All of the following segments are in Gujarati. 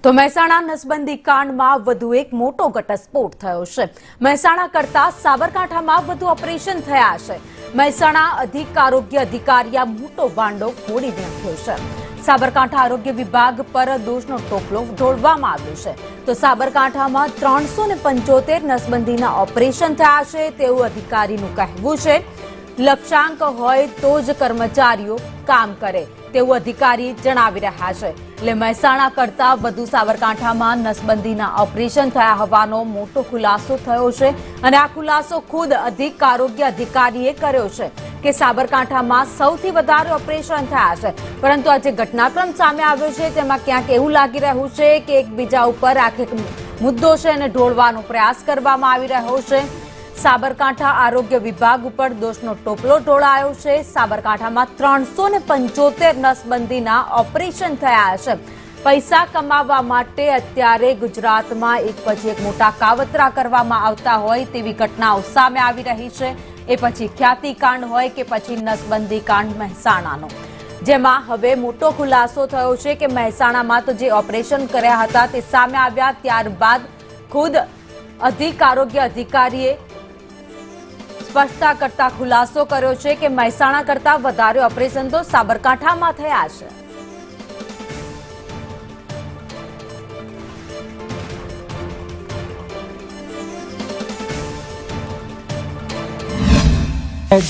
તો મહેસાણા નસબંધી કાંડમાં વધુ એક મોટો ઘટસ્ફોટ થયો છે। મહેસાણા કરતા સાબરકાંઠામાં વધુ ઓપરેશન થયા છે। મહેસાણા આરોગ્ય અધિકારીએ મોટો ભાંડો ફોડી નાખ્યો છે। સાબરકાંઠા આરોગ્ય વિભાગ પર દોષનો ટોપલો ઢોળવામાં આવ્યો છે। તો સાબરકાંઠામાં 375 નસબંધીના ઓપરેશન થયા છે તેવું અધિકારીનું કહેવું છે। લક્ષ્યાંક હોય તો જ કર્મચારીઓ કામ કરે તેવું અધિકારી જણાવી રહ્યા છે। એટલે મહેસાણા કરતા વધુ સાબરકાંઠામાં નસબંધીના ઓપરેશન થયા હોવાનો મોટો ખુલાસો થયો છે અને આ ખુલાસો ખુદ આરોગ્ય અધિકારીએ કર્યો છે કે સાબરકાંઠામાં સૌથી વધારે ઓપરેશન થયા છે। પરંતુ આ જે ઘટનાક્રમ સામે આવ્યો છે તેમાં ક્યાંક એવું લાગી રહ્યું છે કે એકબીજા ઉપર આખે મુદ્દો છે અને ઢોળવાનો પ્રયાસ કરવામાં આવી રહ્યો છે। સાબરકાંઠા આરોગ્ય વિભાગ ઉપર દોષનો ટોપલો ઢોળાયો છે। સાબરકાંઠામાં 375 નસબંધીના ઓપરેશન થયા છે। પૈસા કમાવવા માટે અત્યારે ગુજરાતમાં એક પછી એક મોટા કાવતરા કરવામાં આવતા હોય તેવી ઘટનાઓ સામે આવી રહી છે। એ પછી ખ્યાતિકાંડ હોય કે પછી નસબંધી કાંડ મહેસાણાનો, જેમાં હવે મોટો ખુલાસો થયો છે કે મહેસાણામાં તો જે ઓપરેશન કર્યા હતા તે સામે આવ્યા, ત્યારબાદ ખુદ આરોગ્ય અધિકારીએ સ્પષ્ટતા કરતા ખુલાસો કર્યો છે કે મહેસાણા કરતા વધારે ઓપરેશન તો સાબરકાંઠામાં થયા છે।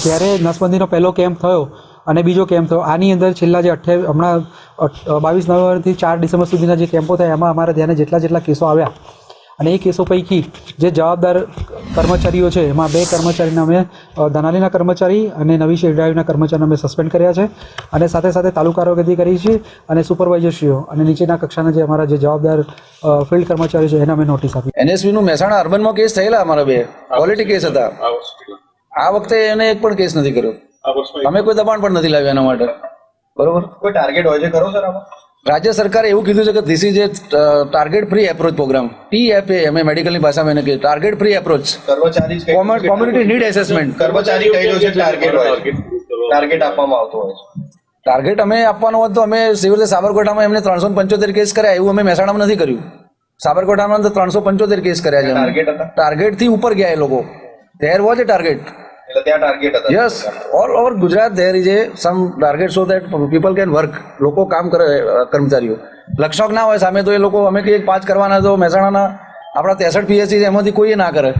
જ્યારે નસબંધીનો પહેલો કેમ્પ થયો અને બીજો કેમ્પ થયો, આની અંદર છેલ્લા જે 22 નવેમ્બરથી 4 ડિસેમ્બર સુધીના જે કેમ્પો થયા એમાં અમારા ધ્યાને જેટલા કેસો આવ્યા અને એ કેસો પૈકી જે જવાબદાર કર્મચારીઓ છે એમાં 2 કર્મચારીને અમે દનાલીના કર્મચારી અને નવી શેર ડ્રાઈવના કર્મચારીને અમે સસ્પેન્ડ કર્યા છે અને સાથે સાથે તાલુકા આરોગ્ય અધિકારી છે અને સુપરવાઇઝરશ્રીઓ અને નીચેના કક્ષાના જે અમારા જે જવાબદાર ફિલ્ડ કર્મચારી છે એને અમે નોટિસ આપી। એનએસવી નું મહેસાણા અર્બનમાં કેસ થયેલા અમારા 2 ક્વોલિટી કેસ હતા। આ વખતે એને એક પણ કેસ નથી કર્યો। અમે કોઈ દબાણ પણ નથી લાવ્યા એના માટે। બરોબર, કોઈ ટાર્ગેટ હોય છે ખરો સર આમાં? રાજ્ય સરકારે એવું કીધું છે કે this is a target free approach program, TFA અમે મેડિકલની ભાષામાં એને કહીએ, ટાર્ગેટ ફ્રી એપ્રોચ કર્મચારી કોમ્યુનિટી નીડ એસેસમેન્ટ। કર્મચારી કહેલો છે ટાર્ગેટ હોય છે, ટાર્ગેટ આપવામાં આવતો હોય છે। ટાર્ગેટ અમે આપવાનો હોત તો અમે સિવિલ સાબરકાંઠામાં એમને 375 કેસ કર્યા, એવું અમે મહેસાણામાં નથી કર્યું। સાબરકાંઠામાં તો 375 કેસ કર્યા છે। ટાર્ગેટ થી ઉપર ગયા એ લોકો, ધેર વોઝ એ ટાર્ગેટ। એટલે ત્યાં ટાર્ગેટ હતા? Yes, all over Gujarat there is a some target so that people can work, લોકો કામ કરે, કર્મચારીઓ લક્ષક ના હોય સામે તો એ લોકો અમે કહીએ 5 કરવાના, તો મહેસાણાના આપણા 63 PSC એમાંથી કોઈ ના કરે।